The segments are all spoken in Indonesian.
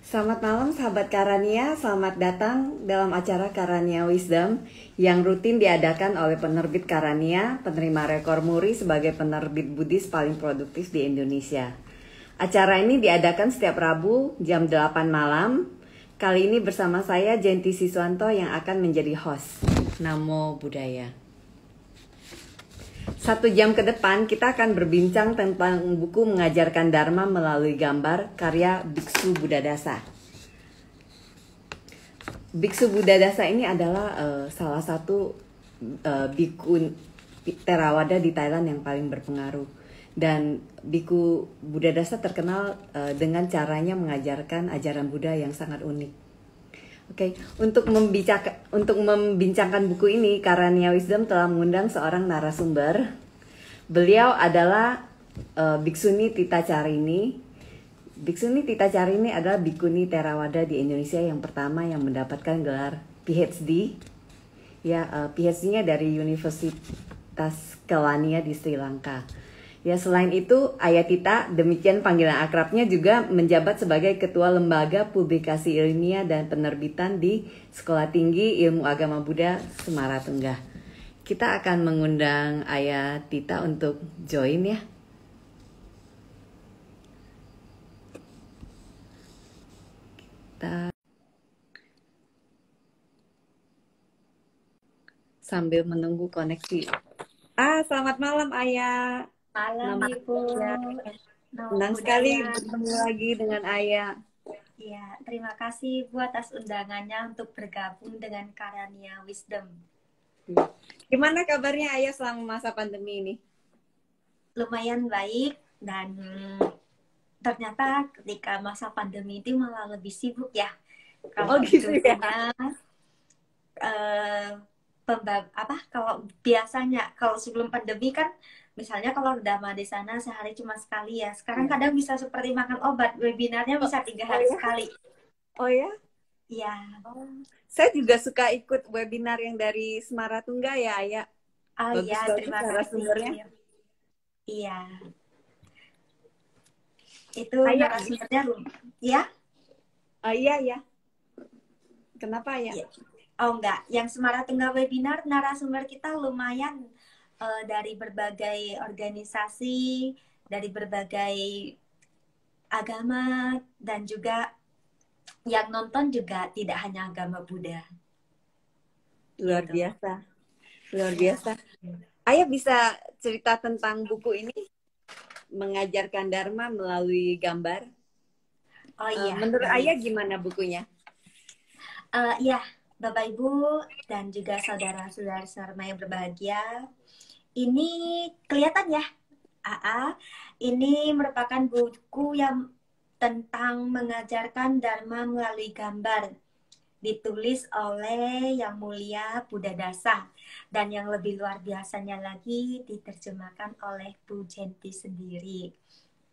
Selamat malam sahabat Karania, selamat datang dalam acara Karania Wisdom yang rutin diadakan oleh penerbit Karania, penerima rekor muri sebagai penerbit Buddhis paling produktif di Indonesia. Acara ini diadakan setiap Rabu jam 8 malam. Kali ini bersama saya Jenti Siswanto yang akan menjadi host. Namo Buddhaya. 1 jam ke depan kita akan berbincang tentang buku Mengajarkan Dharma melalui Gambar karya Biksu Buddhadasa. Biksu Buddhadasa ini adalah salah satu biku Theravada di Thailand yang paling berpengaruh. Dan Biku Buddhadasa terkenal dengan caranya mengajarkan ajaran Buddha yang sangat unik. Oke, untuk membincangkan buku ini, Karania Wisdom telah mengundang seorang narasumber. Beliau adalah Biksuni Tita Carini. Biksuni Tita Carini adalah bikuni Theravada di Indonesia yang pertama yang mendapatkan gelar PhD. PhD-nya dari Universitas Kelania di Sri Lanka. Selain itu, Ayah Tita, demikian panggilan akrabnya, juga menjabat sebagai Ketua Lembaga Publikasi Ilmiah dan Penerbitan di Sekolah Tinggi Ilmu Agama Buddha Semaratunggah. Kita akan mengundang Ayah Tita untuk join ya. Kita sambil menunggu koneksi. Selamat malam Ayah. Malam Ibu. Senang sekali bertemu lagi dengan Ayah. Ya, terima kasih Bu atas undangannya untuk bergabung dengan Karania Wisdom. Gimana kabarnya Ayah selama masa pandemi ini? Lumayan baik, dan ternyata ketika masa pandemi itu malah lebih sibuk ya. Kalau gitu ya. Kalau biasanya kalau sebelum pandemi kan, misalnya kalau Dhamma di sana sehari cuma sekali ya. Sekarang kadang bisa seperti makan obat, webinarnya bisa 3 hari sekali. Oh ya? Iya. Saya juga suka ikut webinar yang dari Semaratunggah ya, Ayah. Iya, terima kasih. Iya. Itu narasumbernya ya? Iya. Kenapa ya? Oh enggak, yang Semaratunggah webinar narasumber kita lumayan dari berbagai organisasi, dari berbagai agama, dan juga yang nonton juga tidak hanya agama Buddha. Luar biasa. Ayah bisa cerita tentang buku ini, Mengajarkan Dharma melalui Gambar? Oh iya. Menurut Ayah gimana bukunya? Ya, Bapak Ibu dan juga saudara-saudara Sarma yang berbahagia, ini kelihatan ya, ini merupakan buku yang tentang mengajarkan Dharma melalui gambar, ditulis oleh Yang Mulia Buddhadasa, dan yang lebih luar biasanya lagi diterjemahkan oleh Bu Jenti sendiri.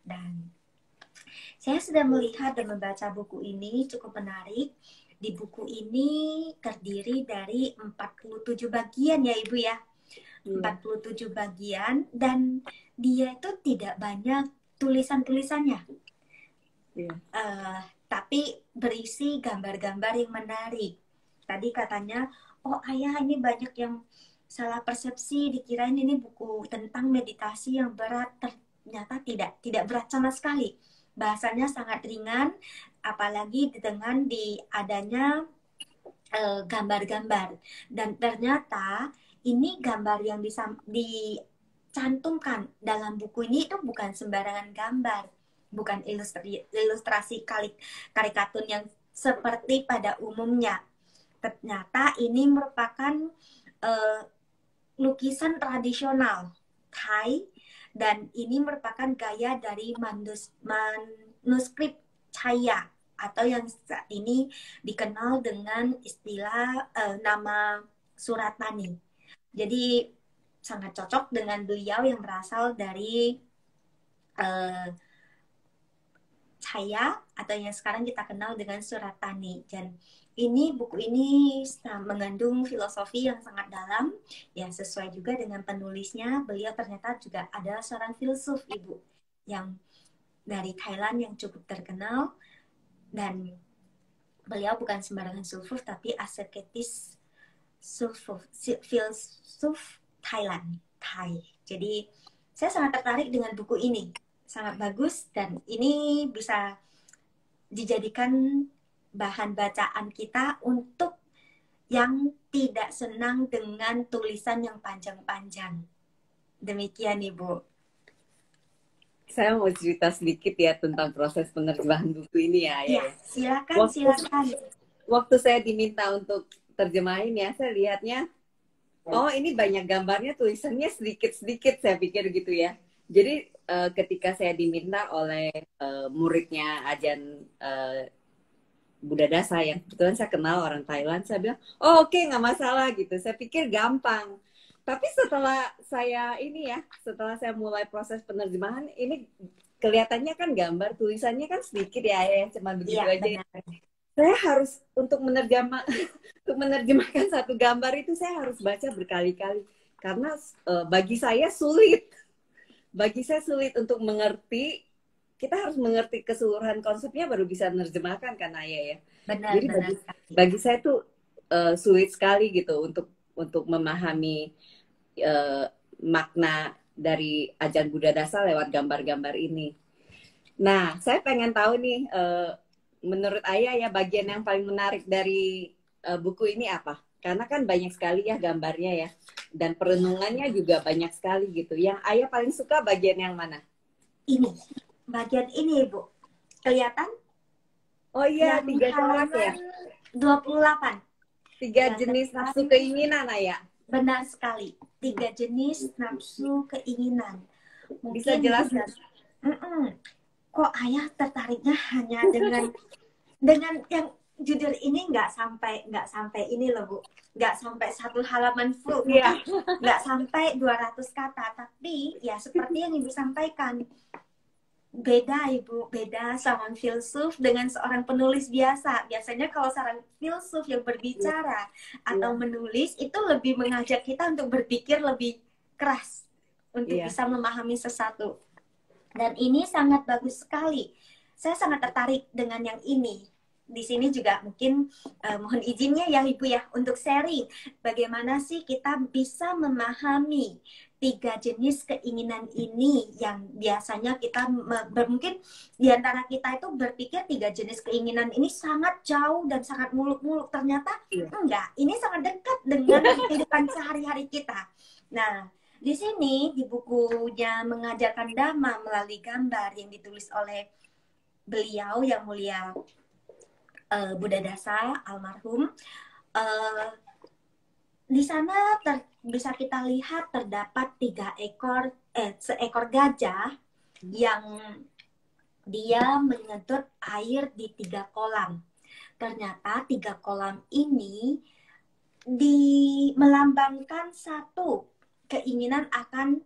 Dan saya sudah melihat dan membaca buku ini, cukup menarik. Di buku ini terdiri dari 47 bagian ya Ibu ya. 47 bagian, dan dia itu tidak banyak tulisan-tulisannya. Tapi berisi gambar-gambar yang menarik. Tadi katanya, oh Ayah ini banyak yang salah persepsi, dikirain ini buku tentang meditasi yang berat. Ternyata tidak berat sama sekali. Bahasanya sangat ringan, apalagi dengan adanya gambar-gambar. Dan ternyata ini gambar yang dicantumkan dalam buku ini itu bukan sembarangan gambar, bukan ilustrasi karikatun yang seperti pada umumnya. Ternyata ini merupakan lukisan tradisional Thai, dan ini merupakan gaya dari manuskrip Chaya, atau yang saat ini dikenal dengan istilah nama Surat Tani. Jadi sangat cocok dengan beliau yang berasal dari Chaya, atau yang sekarang kita kenal dengan Surat Tani. Dan buku ini mengandung filosofi yang sangat dalam, yang sesuai juga dengan penulisnya. Beliau ternyata juga adalah seorang filsuf Ibu, yang dari Thailand yang cukup terkenal. Dan beliau bukan sembarangan sulfur, tapi asketis filsuf Thailand, Thai. Jadi saya sangat tertarik dengan buku ini, sangat bagus, dan ini bisa dijadikan bahan bacaan kita untuk yang tidak senang dengan tulisan yang panjang-panjang. Demikian Ibu. Saya mau cerita sedikit ya tentang proses penerjemahan buku ini ya. Ya, silakan, silakan. Waktu saya diminta untuk terjemahin ya, saya lihatnya, oh ini banyak gambarnya, tulisannya sedikit-sedikit, saya pikir gitu ya. Jadi ketika saya diminta oleh muridnya Ajahn Buddhadasa yang kebetulan saya kenal orang Thailand, saya bilang, oh oke, nggak masalah gitu. Saya pikir gampang. Tapi setelah setelah saya mulai proses penerjemahan, ini kelihatannya kan gambar, tulisannya kan sedikit ya cuma begitu Ya, aja. benar. Saya harus untuk menerjemahkan satu gambar itu saya harus baca berkali-kali karena bagi saya sulit untuk mengerti. Kita harus mengerti keseluruhan konsepnya baru bisa menerjemahkan kan Ayah ya. Benar, Jadi benar. bagi saya tuh sulit sekali gitu untuk memahami makna dari Ajahn Buddhadasa lewat gambar-gambar ini. Nah, saya pengen tahu nih, menurut Ayah ya bagian yang paling menarik dari buku ini apa? Karena kan banyak sekali ya gambarnya ya, dan perenungannya juga banyak sekali gitu. Yang Ayah paling suka bagian yang mana? Ini, bagian ini Ibu. Kelihatan? Oh iya, Yang 3 corak ya? 28. 3 jenis nafsu keinginan, Ayah. Benar sekali. 3 jenis nafsu keinginan. Mungkin Bisa jelaskan? Kok Ayah tertariknya hanya dengan yang judul ini nggak sampai ini loh Bu, nggak sampai 1 halaman full, nggak sampai 200 kata, tapi ya seperti yang Ibu sampaikan, beda Ibu, beda seorang filsuf dengan seorang penulis biasa. Biasanya kalau seorang filsuf yang berbicara atau menulis itu lebih mengajak kita untuk berpikir lebih keras untuk bisa memahami sesuatu. Dan ini sangat bagus sekali. Saya sangat tertarik dengan yang ini. Di sini juga mungkin mohon izinnya ya Ibu ya untuk sharing bagaimana sih kita bisa memahami 3 jenis keinginan ini yang biasanya kita mungkin diantara kita itu berpikir 3 jenis keinginan ini sangat jauh dan sangat muluk-muluk. Ternyata enggak, ini sangat dekat dengan kehidupan sehari-hari kita. Nah, di sini di bukunya Mengajarkan Dhamma melalui gambar yang ditulis oleh beliau yang mulia Buddhadasa almarhum, di sana bisa kita lihat terdapat 3 seekor gajah yang dia menyedot air di 3 kolam. Ternyata 3 kolam ini melambangkan satu keinginan akan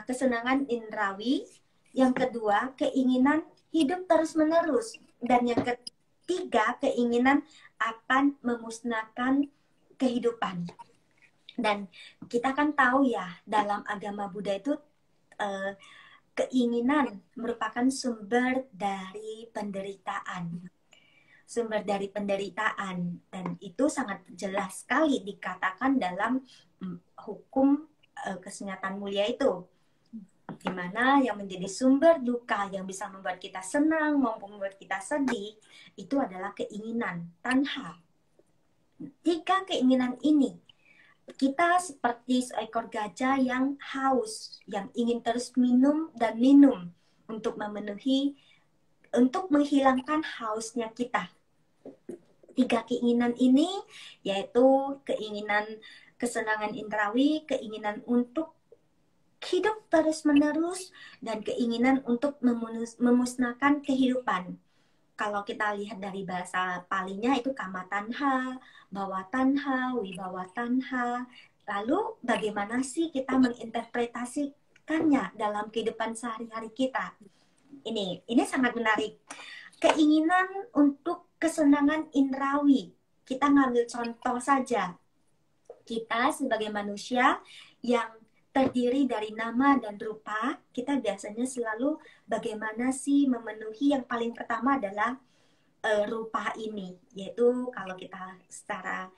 kesenangan indrawi, yang kedua keinginan hidup terus-menerus, dan yang ketiga keinginan akan memusnahkan kehidupan. Dan kita kan tahu ya dalam agama Buddha itu keinginan merupakan sumber dari penderitaan. Dan itu sangat jelas sekali dikatakan dalam hukum kesunyatan mulia itu, di mana yang menjadi sumber duka yang bisa membuat kita senang maupun membuat kita sedih itu adalah keinginan, tanha. 3 keinginan ini, kita seperti seekor gajah yang haus, yang ingin terus minum dan minum untuk menghilangkan hausnya kita. 3 keinginan ini yaitu keinginan kesenangan indrawi, keinginan untuk hidup terus-menerus, dan keinginan untuk memusnahkan kehidupan. Kalau kita lihat dari bahasa Palinya itu kama tanha, bawa tanha, wibawa tanha. Lalu bagaimana sih kita menginterpretasikannya dalam kehidupan sehari-hari kita? Ini sangat menarik. Keinginan untuk kesenangan indrawi. Kita ngambil contoh saja. Kita sebagai manusia yang terdiri dari nama dan rupa, kita biasanya selalu bagaimana sih memenuhi, yang paling pertama adalah rupa ini, yaitu kalau kita secara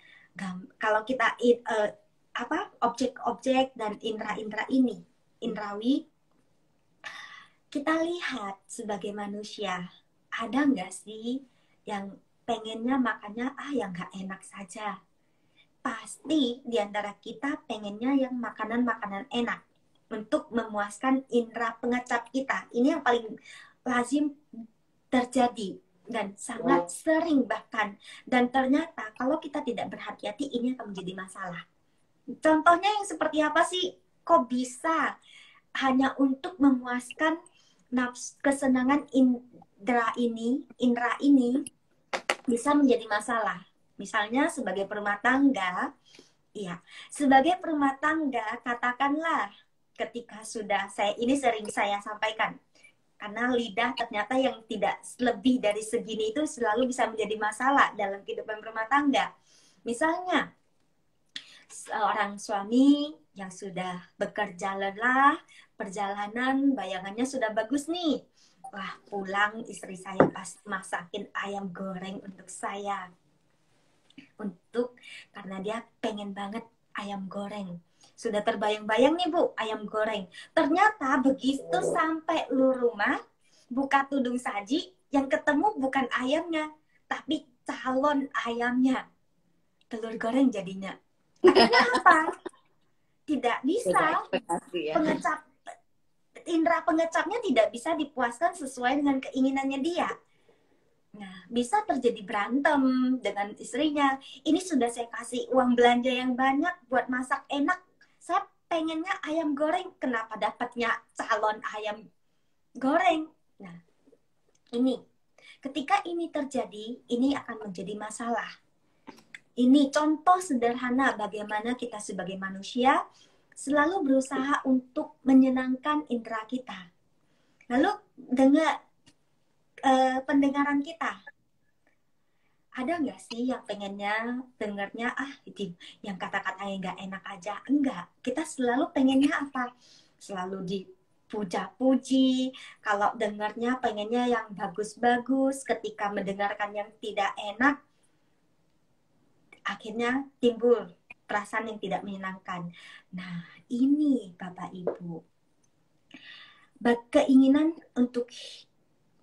kalau kita objek-objek dan indera-indera ini, indrawi, kita lihat sebagai manusia, ada nggak sih yang pengennya makannya yang nggak enak saja? Pasti di antara kita pengennya yang makanan-makanan enak untuk memuaskan indera pengecap kita. Ini yang paling lazim terjadi dan sangat sering bahkan. Dan ternyata kalau kita tidak berhati-hati ini akan menjadi masalah. Contohnya yang seperti apa sih? Kok bisa hanya untuk memuaskan kesenangan indera ini bisa menjadi masalah. Misalnya sebagai perumah tangga, iya, sebagai perumah tangga katakanlah ketika sudah ini sering saya sampaikan, karena lidah ternyata yang tidak lebih dari segini itu selalu bisa menjadi masalah dalam kehidupan rumah tangga. Misalnya, seorang suami yang sudah bekerja lelah, perjalanan bayangannya sudah bagus nih. Wah, pulang istri saya pasti masakin ayam goreng untuk saya. Karena dia pengen banget ayam goreng. Sudah terbayang-bayang nih Bu, ayam goreng. Ternyata begitu sampai lu rumah, buka tudung saji, yang ketemu bukan ayamnya, tapi calon ayamnya. Telur goreng jadinya. Akhirnya apa? Tidak bisa. Indera pengecapnya tidak bisa dipuaskan sesuai dengan keinginannya dia. Nah, bisa terjadi berantem dengan istrinya. Ini sudah saya kasih uang belanja yang banyak buat masak enak. Saya pengennya ayam goreng, kenapa dapatnya calon ayam goreng? Nah, ini. Ketika ini terjadi, ini akan menjadi masalah. Ini contoh sederhana bagaimana kita sebagai manusia selalu berusaha untuk menyenangkan indera kita. Lalu dengan pendengaran kita, ada nggak sih yang pengennya dengarnya yang kata-katanya nggak enak aja? Enggak, kita selalu pengennya apa? Selalu dipuja-puji. Kalau dengarnya pengennya yang bagus-bagus. Ketika mendengarkan yang tidak enak, akhirnya timbul perasaan yang tidak menyenangkan. Nah, ini Bapak Ibu, keinginan untuk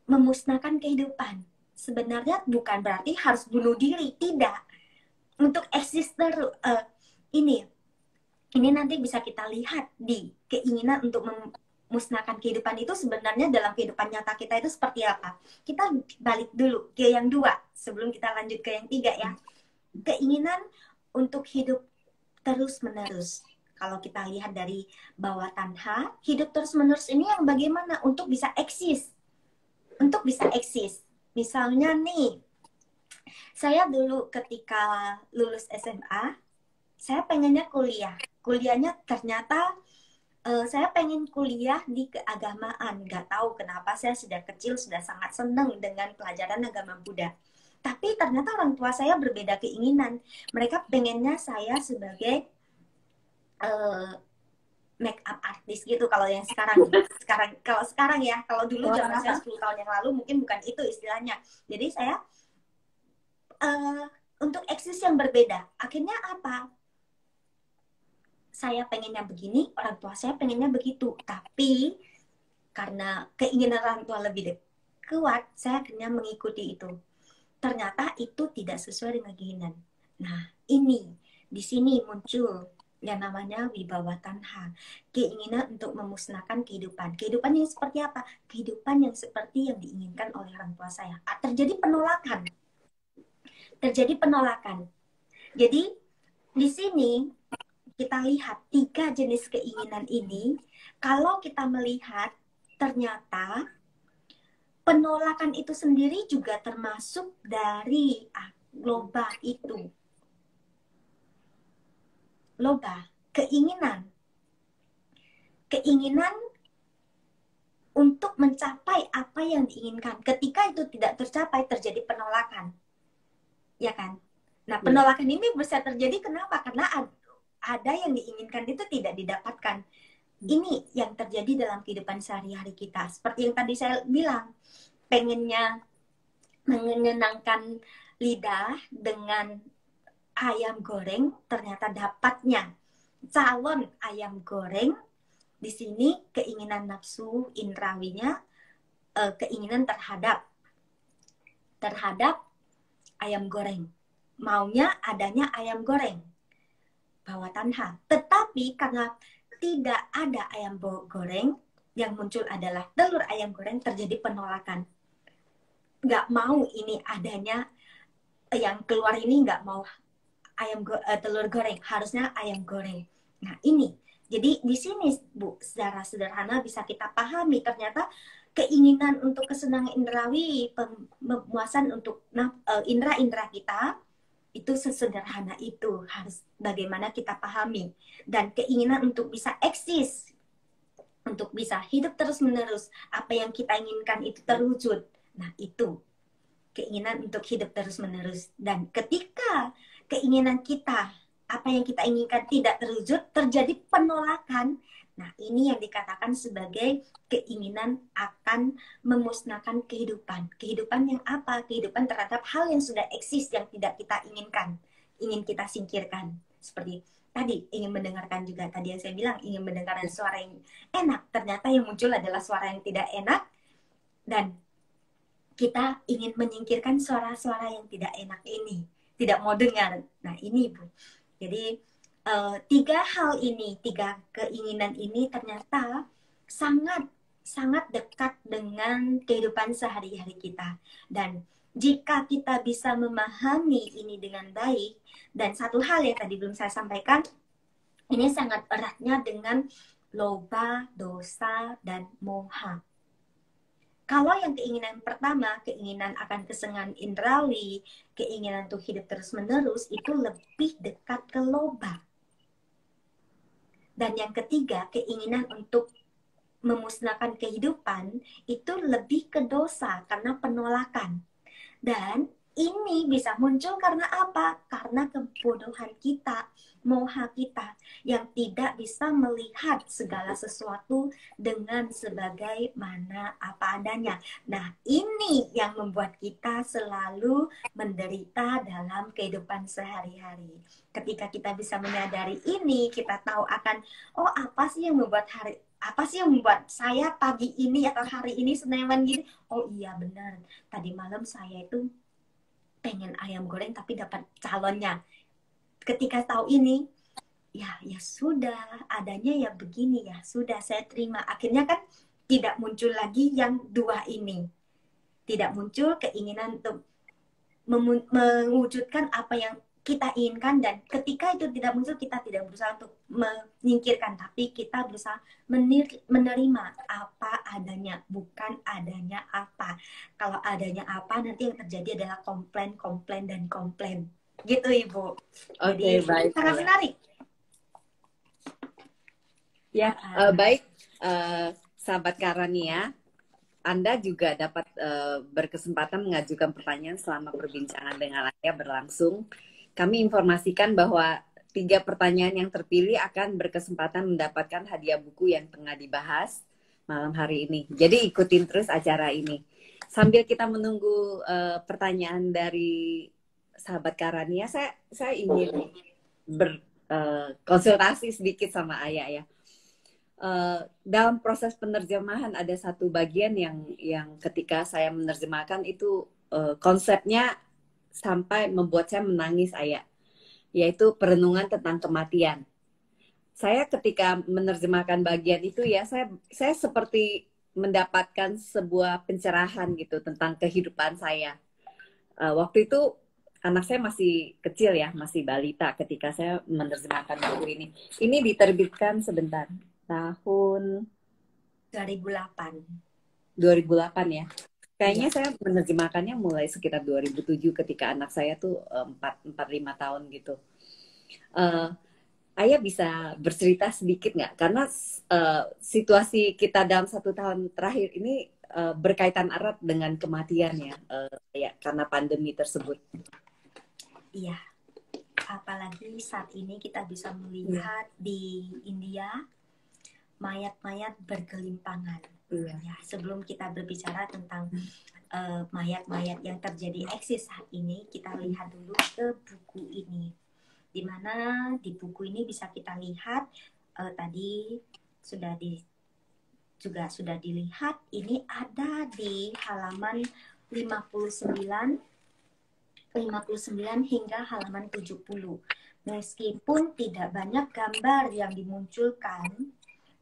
memusnahkan kehidupan. Sebenarnya bukan berarti harus bunuh diri, tidak. Untuk eksis terus. Ini nanti bisa kita lihat di keinginan untuk memusnahkan kehidupan itu sebenarnya dalam kehidupan nyata kita itu seperti apa. Kita balik dulu ke yang 2 sebelum kita lanjut ke yang 3 ya. Keinginan untuk hidup terus-menerus. Kalau kita lihat dari bawah tanha, hidup terus-menerus ini yang bagaimana untuk bisa eksis. Untuk bisa eksis. Misalnya nih, saya dulu ketika lulus SMA, saya pengennya kuliah. Kuliahnya ternyata saya pengen kuliah di keagamaan. Nggak tahu kenapa saya sejak kecil sudah sangat senang dengan pelajaran agama Buddha. Tapi ternyata orang tua saya berbeda keinginan. Mereka pengennya saya sebagai make up artist gitu. Kalau yang sekarang ya, kalau dulu zaman saya 10 tahun yang lalu mungkin bukan itu istilahnya. Jadi saya untuk eksis yang berbeda. Akhirnya apa? Saya pengennya begini, orang tua saya pengennya begitu. Tapi karena keinginan orang tua lebih kuat, saya akhirnya mengikuti itu. Ternyata itu tidak sesuai dengan keinginan. Nah, di sini muncul yang namanya wibawa tanha. Keinginan untuk memusnahkan kehidupan. Kehidupan yang seperti apa? Kehidupan yang seperti yang diinginkan oleh orang tua saya. Terjadi penolakan. Jadi, di sini kita lihat 3 jenis keinginan ini. Kalau kita melihat, ternyata penolakan itu sendiri juga termasuk dari loba itu. Loba, keinginan untuk mencapai apa yang diinginkan. Ketika itu tidak tercapai, terjadi penolakan. Ya kan? Nah, penolakan ini bisa terjadi kenapa? Karena ada yang diinginkan itu tidak didapatkan. Ini yang terjadi dalam kehidupan sehari-hari kita. Seperti yang tadi saya bilang, pengennya menyenangkan lidah dengan ayam goreng, ternyata dapatnya calon ayam goreng. Di sini keinginan nafsu indrawinya, keinginan terhadap ayam goreng. Maunya adanya ayam goreng. Bahwa tanha. Tetapi karena tidak ada ayam goreng, yang muncul adalah telur ayam goreng, terjadi penolakan. Nggak mau ini adanya, yang keluar ini nggak mau telur goreng, harusnya ayam goreng. Nah ini, jadi di sini Bu, secara sederhana bisa kita pahami ternyata keinginan untuk kesenangan indrawi, pemuasan untuk indera-indera kita itu sesederhana itu, harus bagaimana kita pahami. Dan keinginan untuk bisa eksis, untuk bisa hidup terus-menerus, apa yang kita inginkan itu terwujud. Nah itu keinginan untuk hidup terus-menerus. Dan ketika keinginan kita, apa yang kita inginkan tidak terwujud, terjadi penolakan. Nah, ini yang dikatakan sebagai keinginan akan memusnahkan kehidupan. Kehidupan yang apa? Kehidupan terhadap hal yang sudah eksis, yang tidak kita inginkan, ingin kita singkirkan. Seperti tadi, ingin mendengarkan juga. Tadi yang saya bilang, ingin mendengarkan suara yang enak. Ternyata yang muncul adalah suara yang tidak enak. Dan kita ingin menyingkirkan suara-suara yang tidak enak ini, tidak mau dengar. Nah ini Bu, jadi tiga hal ini, tiga keinginan ini ternyata sangat dekat dengan kehidupan sehari-hari kita. Dan jika kita bisa memahami ini dengan baik, dan satu hal yang tadi belum saya sampaikan, ini sangat eratnya dengan loba, dosa, dan moha. Kalau yang keinginan pertama, keinginan akan kesenangan indrawi, keinginan untuk hidup terus-menerus, itu lebih dekat ke loba. Dan yang ketiga, keinginan untuk memusnahkan kehidupan, itu lebih ke dosa, karena penolakan. Dan ini bisa muncul karena apa? Karena kebodohan kita, moha kita, yang tidak bisa melihat segala sesuatu dengan sebagaimana apa adanya. Nah, ini yang membuat kita selalu menderita dalam kehidupan sehari-hari. Ketika kita bisa menyadari ini, kita tahu akan, oh apa sih yang membuat saya pagi ini atau hari ini senewan gini? Oh iya benar, tadi malam saya itu pengen ayam goreng tapi dapat calonnya. Ketika tahu ini, ya sudah, adanya ya begini, ya sudah saya terima. Akhirnya kan tidak muncul lagi yang dua ini. Tidak muncul keinginan untuk mewujudkan apa yang kita inginkan, dan ketika itu tidak muncul, kita tidak berusaha untuk menyingkirkan, tapi kita berusaha menerima apa adanya, bukan adanya apa. Kalau adanya apa, nanti yang terjadi adalah komplain, dan komplain. Gitu Ibu. Oke, Jadi baik. sangat menarik. Ya, baik, sahabat Karania, Anda juga dapat berkesempatan mengajukan pertanyaan selama perbincangan dengan Ayah berlangsung. Kami informasikan bahwa 3 pertanyaan yang terpilih akan berkesempatan mendapatkan hadiah buku yang tengah dibahas malam hari ini. Jadi ikutin terus acara ini. Sambil kita menunggu pertanyaan dari sahabat Karania, saya ingin berkonsultasi sedikit sama Ayah ya. Dalam proses penerjemahan ada satu bagian yang ketika saya menerjemahkan itu konsepnya sampai membuat saya menangis Ayah, yaitu perenungan tentang kematian. Saya ketika menerjemahkan bagian itu ya, saya seperti mendapatkan sebuah pencerahan gitu tentang kehidupan saya. Waktu itu anak saya masih kecil ya, masih balita ketika saya menerjemahkan buku ini. Ini diterbitkan sebentar, tahun 2008 ya. Kayaknya saya menerjemahkannya mulai sekitar 2007 ketika anak saya tuh 4-5 tahun gitu. Ayah bisa bercerita sedikit nggak? Karena situasi kita dalam 1 tahun terakhir ini berkaitan erat dengan kematian ya, karena pandemi tersebut. Iya, apalagi saat ini kita bisa melihat di India mayat-mayat bergelimpangan. Ya, sebelum kita berbicara tentang mayat-mayat yang terjadi eksis saat ini, kita lihat dulu ke buku ini. Di mana di buku ini bisa kita lihat tadi juga sudah dilihat, ini ada di halaman 59 hingga halaman 70. Meskipun tidak banyak gambar yang dimunculkan,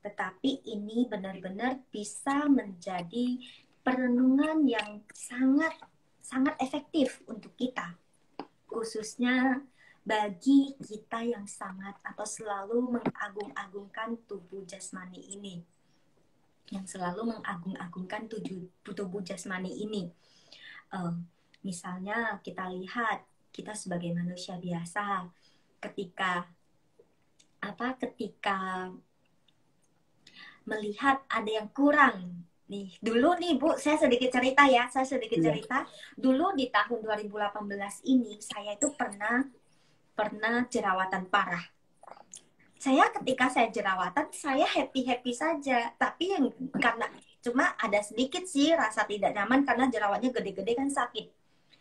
tetapi ini benar-benar bisa menjadi perenungan yang sangat efektif untuk kita, khususnya bagi kita yang sangat atau selalu mengagung-agungkan tubuh jasmani ini, tubuh jasmani ini. Misalnya kita lihat, kita sebagai manusia biasa, ketika melihat ada yang kurang nih. Dulu nih Bu, saya sedikit cerita. Dulu di tahun 2018 ini saya itu pernah jerawatan parah. Ketika saya jerawatan, saya happy saja. Tapi karena cuma ada sedikit sih rasa tidak nyaman karena jerawatnya gede-gede kan sakit.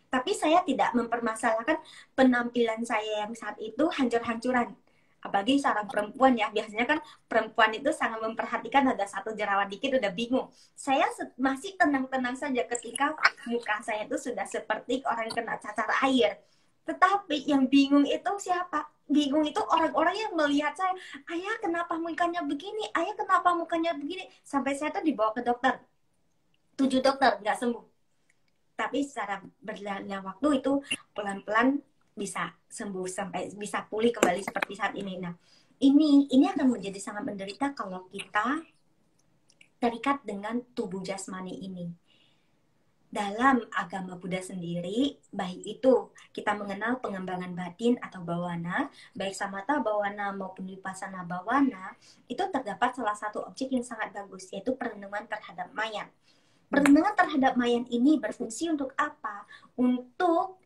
Tapi saya tidak mempermasalahkan penampilan saya yang saat itu hancur-hancuran. Apalagi seorang perempuan ya, biasanya kan perempuan itu sangat memperhatikan, ada satu jerawat dikit udah bingung. Saya masih tenang-tenang saja ketika muka saya itu sudah seperti orang yang kena cacar air. Tetapi yang bingung itu siapa? Bingung itu orang-orang yang melihat saya, ayah kenapa mukanya begini, ayah kenapa mukanya begini. Sampai saya tuh dibawa ke dokter, 7 dokter, nggak sembuh. Tapi secara berjalannya waktu itu pelan-pelan bisa sembuh sampai bisa pulih kembali seperti saat ini. Nah, ini akan menjadi sangat menderita kalau kita terikat dengan tubuh jasmani ini. Dalam agama Buddha sendiri, baik itu kita mengenal pengembangan batin atau bawana, baik samatha bawana maupun vipassana bawana, itu terdapat salah satu objek yang sangat bagus, yaitu perenungan terhadap mayat. Perenungan terhadap mayat ini berfungsi untuk apa? Untuk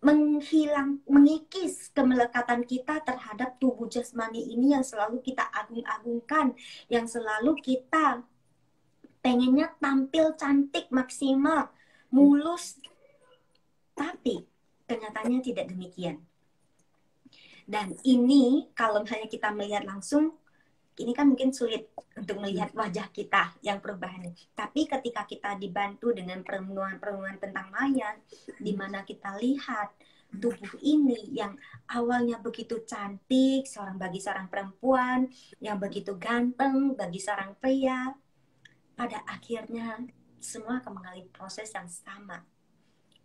mengikis kemelekatan kita terhadap tubuh jasmani ini yang selalu kita agung-agungkan, yang selalu kita pengennya tampil cantik, maksimal, mulus. Tapi kenyataannya tidak demikian. Dan ini kalau misalnya kita melihat langsung, ini kan mungkin sulit untuk melihat wajah kita yang perubahannya. Tapi ketika kita dibantu dengan perenungan tentang mayat, di mana kita lihat tubuh ini yang awalnya begitu cantik bagi seorang perempuan, yang begitu ganteng bagi seorang pria, pada akhirnya semua akan mengalami proses yang sama,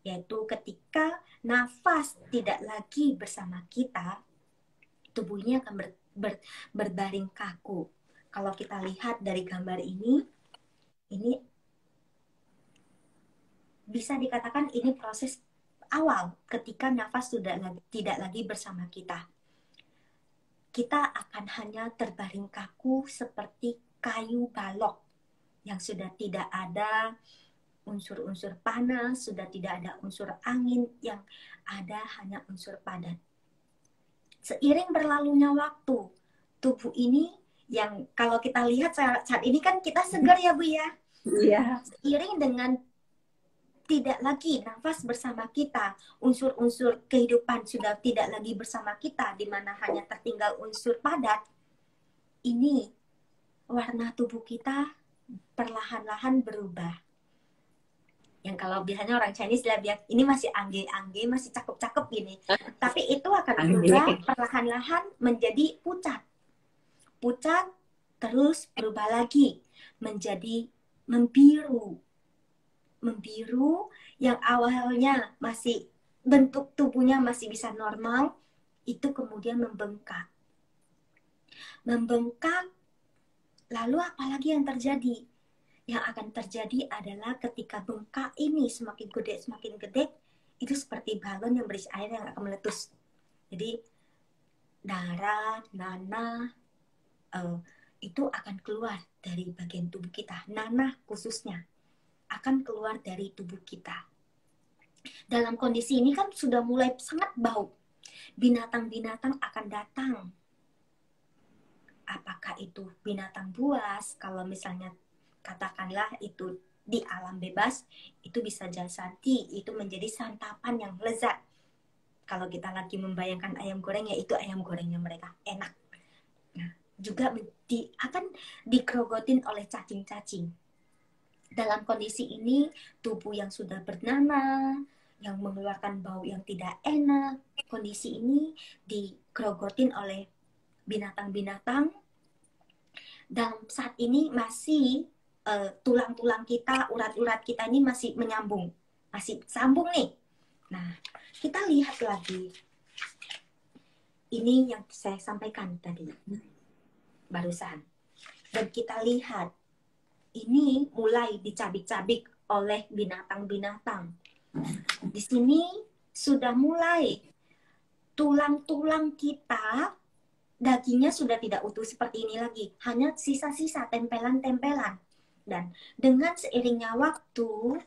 yaitu ketika nafas tidak lagi bersama kita, tubuhnya akan berbaring kaku. Kalau kita lihat dari gambar ini bisa dikatakan ini proses awal ketika nafas sudah tidak lagi bersama kita. Kita akan hanya terbaring kaku seperti kayu balok yang sudah tidak ada unsur-unsur panas, sudah tidak ada unsur angin, yang ada hanya unsur padat. Seiring berlalunya waktu, tubuh ini yang kalau kita lihat saat ini kan kita segar ya Bu ya. Iya. Seiring dengan tidak lagi nafas bersama kita, unsur-unsur kehidupan sudah tidak lagi bersama kita, di mana hanya tertinggal unsur padat, ini warna tubuh kita perlahan-lahan berubah. Yang kalau biasanya orang Chinese lihat ini masih angge-angge, masih cakep-cakep gini. Tapi itu akan berubah perlahan-lahan menjadi pucat. Pucat terus berubah lagi menjadi membiru. Membiru yang awalnya masih bentuk tubuhnya masih bisa normal, itu kemudian membengkak. Membengkak, lalu apalagi yang terjadi? Yang akan terjadi adalah ketika bengkak ini semakin gede, itu seperti balon yang berisi air yang akan meletus. Jadi darah, nanah, itu akan keluar dari bagian tubuh kita. Nanah khususnya akan keluar dari tubuh kita. Dalam kondisi ini kan sudah mulai sangat bau. Binatang-binatang akan datang. Apakah itu binatang buas? Kalau misalnya katakanlah itu di alam bebas, itu bisa jadi itu menjadi santapan yang lezat. Kalau kita lagi membayangkan ayam goreng, ya itu ayam gorengnya mereka enak. Nah, juga akan dikerogotin oleh cacing-cacing. Dalam kondisi ini, tubuh yang sudah bernanah, yang mengeluarkan bau yang tidak enak, kondisi ini dikerogotin oleh binatang-binatang. Dan saat ini masih tulang-tulang kita, urat-urat kita ini masih menyambung, masih sambung nih. Nah, kita lihat lagi. Ini yang saya sampaikan tadi, barusan. Dan kita lihat, ini mulai dicabik-cabik oleh binatang-binatang. Di sini sudah mulai tulang-tulang kita, dagingnya sudah tidak utuh seperti ini lagi, hanya sisa-sisa tempelan-tempelan. Dan dengan seiringnya waktu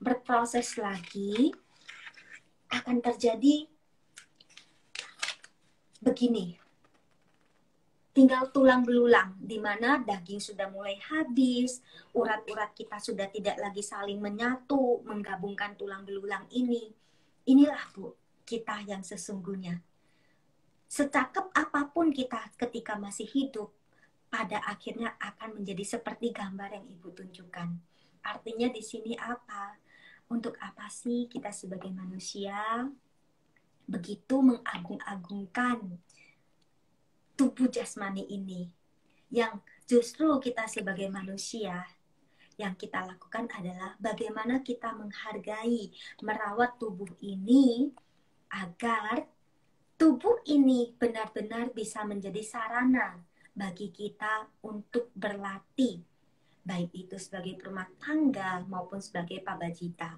berproses lagi, akan terjadi begini. Tinggal tulang belulang, di mana daging sudah mulai habis, urat-urat kita sudah tidak lagi saling menyatu, menggabungkan tulang belulang ini. Inilah Bu, kita yang sesungguhnya. Secakep apapun kita ketika masih hidup, pada akhirnya akan menjadi seperti gambar yang Ibu tunjukkan. Artinya di sini apa? Untuk apa sih kita sebagai manusia begitu mengagung-agungkan tubuh jasmani ini, yang justru kita sebagai manusia yang kita lakukan adalah bagaimana kita menghargai, merawat tubuh ini agar tubuh ini benar-benar bisa menjadi sarana bagi kita untuk berlatih, baik itu sebagai rumah tangga maupun sebagai pabajita.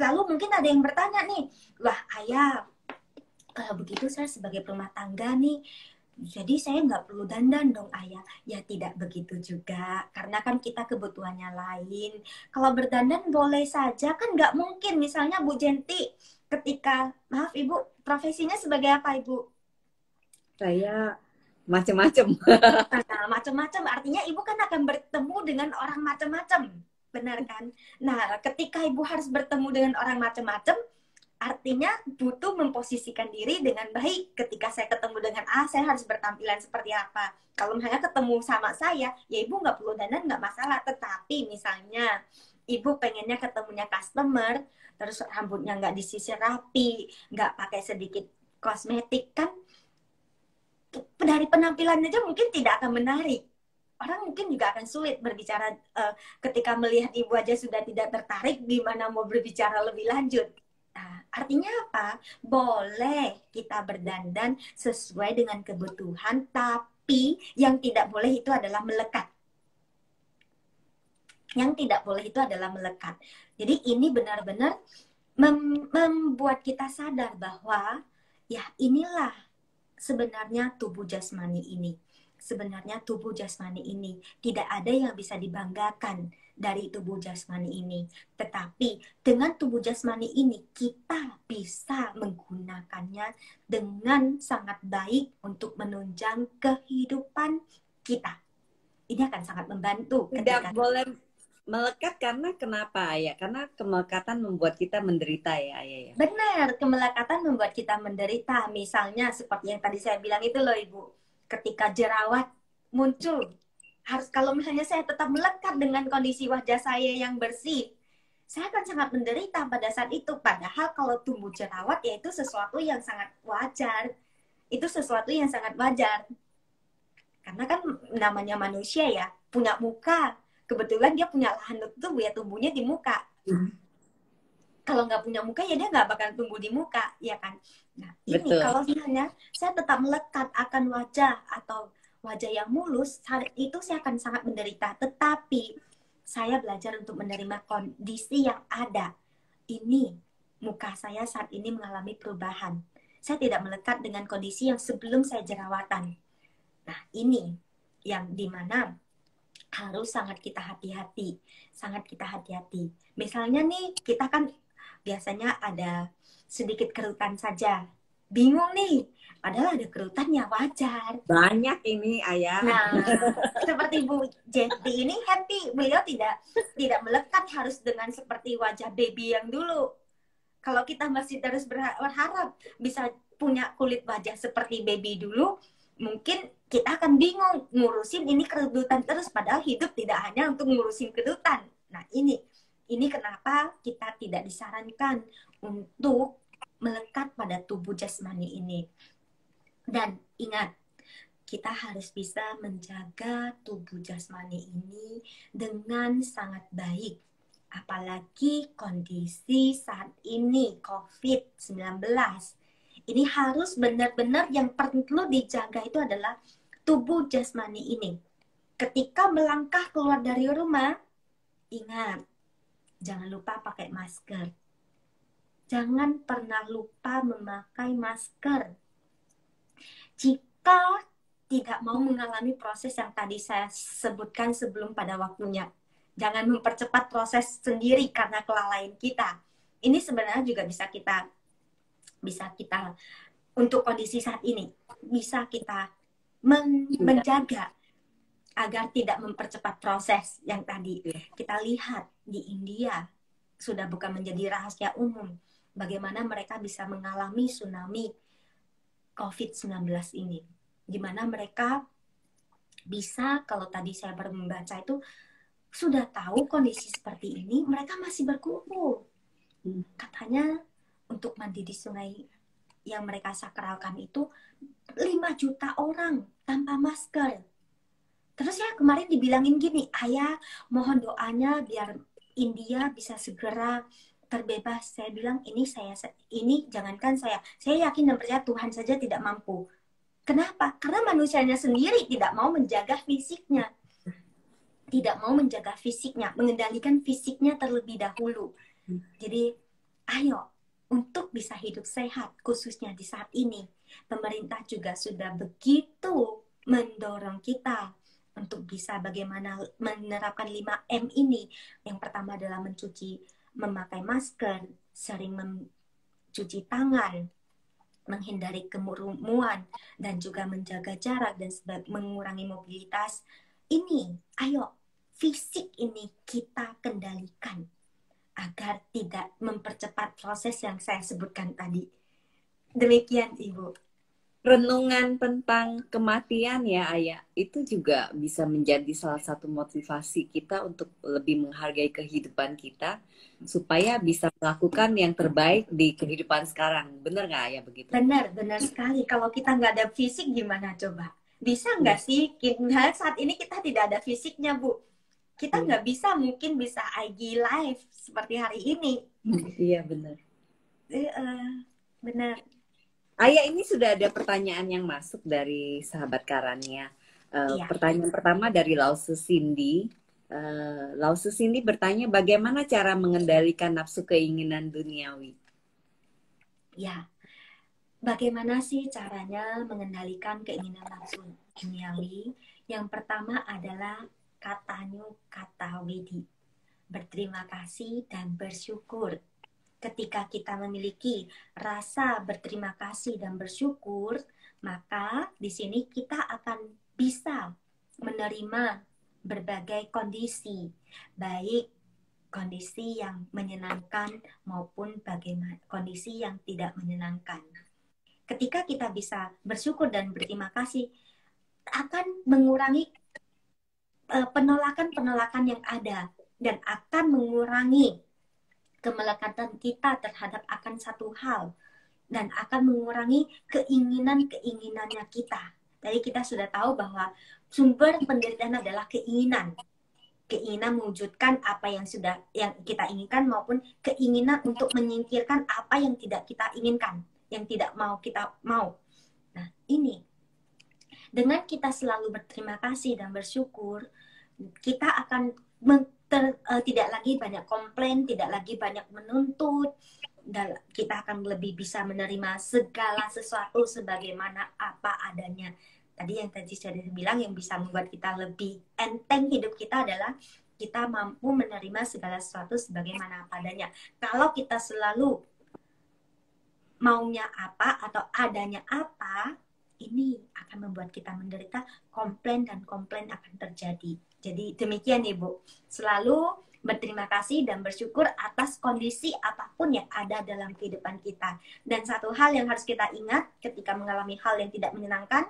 Lalu mungkin ada yang bertanya nih, wah Ayah, kalau begitu saya sebagai rumah tangga nih, jadi saya nggak perlu dandan dong Ayah. Ya tidak begitu juga, karena kan kita kebutuhannya lain. Kalau berdandan boleh saja, kan nggak mungkin. Misalnya Bu Jenti, ketika, maaf Ibu, profesinya sebagai apa Ibu? Saya macam-macam. Nah, macam-macam artinya Ibu kan akan bertemu dengan orang macam-macam, benar kan? Nah, ketika Ibu harus bertemu dengan orang macam-macam, artinya butuh memposisikan diri dengan baik. Ketika saya ketemu dengan A, saya harus bertampilan seperti apa. Kalau misalnya ketemu sama saya, ya Ibu nggak perlu dandan, nggak masalah. Tetapi misalnya Ibu pengennya ketemunya customer, terus rambutnya nggak disisir rapi, nggak pakai sedikit kosmetik, kan dari penampilan aja mungkin tidak akan menarik. Orang mungkin juga akan sulit berbicara ketika melihat Ibu aja sudah tidak tertarik, gimana mau berbicara lebih lanjut. Nah, artinya apa? Boleh kita berdandan sesuai dengan kebutuhan, tapi yang tidak boleh itu adalah melekat. Yang tidak boleh itu adalah melekat. Jadi ini benar-benar membuat kita sadar bahwa ya inilah sebenarnya tubuh jasmani ini. Sebenarnya tubuh jasmani ini tidak ada yang bisa dibanggakan dari tubuh jasmani ini. Tetapi dengan tubuh jasmani ini kita bisa menggunakannya dengan sangat baik untuk menunjang kehidupan kita. Ini akan sangat membantu Tidak ketika boleh melekat karena kenapa ya? Karena kemelekatan membuat kita menderita ya, Ayah ya. benar, kemelekatan membuat kita menderita. Misalnya seperti yang tadi saya bilang itu loh Ibu. Ketika jerawat muncul, harus kalau misalnya saya tetap melekat dengan kondisi wajah saya yang bersih, saya akan sangat menderita pada saat itu. Padahal kalau tumbuh jerawat ya itu sesuatu yang sangat wajar. Itu sesuatu yang sangat wajar. Karena kan namanya manusia ya, punya muka. Kebetulan dia punya lahan tubuh ya, tumbuhnya di muka. Kalau nggak punya muka ya dia nggak bakal tumbuh di muka, ya kan? Nah ini Betul. kalau misalnya saya tetap melekat akan wajah atau wajah yang mulus, saat itu saya akan sangat menderita. Tetapi saya belajar untuk menerima kondisi yang ada. Ini muka saya saat ini mengalami perubahan. Saya tidak melekat dengan kondisi yang sebelum saya jerawatan. Nah ini yang dimana harus sangat kita hati-hati, sangat kita hati-hati. Misalnya nih kita kan biasanya ada sedikit kerutan saja. bingung nih, padahal ada kerutannya, wajar. Banyak ini ayah. Nah, seperti Bu Jetty ini happy, beliau tidak melekat harus dengan seperti wajah baby yang dulu. Kalau kita masih terus berharap bisa punya kulit wajah seperti baby dulu, mungkin kita akan bingung ngurusin ini kerutan terus, padahal hidup tidak hanya untuk ngurusin kerutan. Nah, ini kenapa kita tidak disarankan untuk melekat pada tubuh jasmani ini. Dan ingat, kita harus bisa menjaga tubuh jasmani ini dengan sangat baik. Apalagi kondisi saat ini COVID-19. Ini harus benar-benar yang perlu dijaga itu adalah tubuh jasmani ini. Ketika melangkah keluar dari rumah, ingat, jangan lupa pakai masker. Jangan pernah lupa memakai masker. Jika tidak mau mengalami proses yang tadi saya sebutkan sebelum pada waktunya, jangan mempercepat proses sendiri karena kelalaian kita. Ini sebenarnya juga bisa kita untuk kondisi saat ini bisa kita menjaga agar tidak mempercepat proses yang tadi. Kita lihat di India sudah bukan menjadi rahasia umum bagaimana mereka bisa mengalami tsunami COVID-19 ini. Di mana mereka bisa, kalau tadi saya baru membaca itu, sudah tahu kondisi seperti ini, mereka masih berkumpul. Katanya untuk mandi di sungai yang mereka sakralkan itu 5 juta orang tanpa masker. Terus ya kemarin dibilangin gini, ayah mohon doanya biar India bisa segera terbebas. Saya bilang ini jangankan saya yakin dan percaya Tuhan saja tidak mampu. Kenapa? Karena manusianya sendiri tidak mau menjaga fisiknya. Tidak mau menjaga fisiknya, mengendalikan fisiknya terlebih dahulu. Jadi, ayo, untuk bisa hidup sehat, khususnya di saat ini, pemerintah juga sudah begitu mendorong kita untuk bisa bagaimana menerapkan 5M ini. Yang pertama adalah memakai masker, sering mencuci tangan, menghindari kerumunan, dan juga menjaga jarak dan mengurangi mobilitas. Ini, ayo, fisik ini kita kendalikan agar tidak mempercepat proses yang saya sebutkan tadi. Demikian, Ibu. Renungan tentang kematian ya ayah, itu juga bisa menjadi salah satu motivasi kita untuk lebih menghargai kehidupan kita supaya bisa melakukan yang terbaik di kehidupan sekarang. Bener nggak ayah begitu? Benar sekali. Kalau kita nggak ada fisik gimana coba? Bisa nggak sih? Saat ini kita tidak ada fisiknya, Bu. Kita nggak bisa, mungkin bisa IG live seperti hari ini. Iya benar. Benar. Ayah, ini sudah ada pertanyaan yang masuk dari sahabat Karania. Iya. Pertanyaan pertama dari Lausu Cindy. Lausu Cindy bertanya, bagaimana cara mengendalikan nafsu keinginan duniawi? Ya, bagaimana sih caranya mengendalikan keinginan nafsu duniawi? Yang pertama adalah kata widi, berterima kasih dan bersyukur. Ketika kita memiliki rasa berterima kasih dan bersyukur, maka di sini kita akan bisa menerima berbagai kondisi, baik kondisi yang menyenangkan maupun bagaimana kondisi yang tidak menyenangkan. Ketika kita bisa bersyukur dan berterima kasih, akan mengurangi penolakan-penolakan yang ada dan akan mengurangi kemelekatan kita terhadap akan satu hal dan akan mengurangi keinginannya kita. Tadi kita sudah tahu bahwa sumber penderitaan adalah keinginan mewujudkan apa yang kita inginkan maupun keinginan untuk menyingkirkan apa yang tidak kita inginkan, yang tidak mau kita mau. Nah, ini dengan kita selalu berterima kasih dan bersyukur, kita akan tidak lagi banyak komplain, tidak lagi banyak menuntut, dan kita akan lebih bisa menerima segala sesuatu sebagaimana apa adanya. Tadi saya bilang yang bisa membuat kita lebih enteng hidup kita adalah kita mampu menerima segala sesuatu sebagaimana apa adanya. Kalau kita selalu maunya apa atau adanya apa, ini akan membuat kita menderita, komplain dan komplain akan terjadi. Jadi demikian Ibu, selalu berterima kasih dan bersyukur atas kondisi apapun yang ada dalam kehidupan kita. Dan satu hal yang harus kita ingat ketika mengalami hal yang tidak menyenangkan,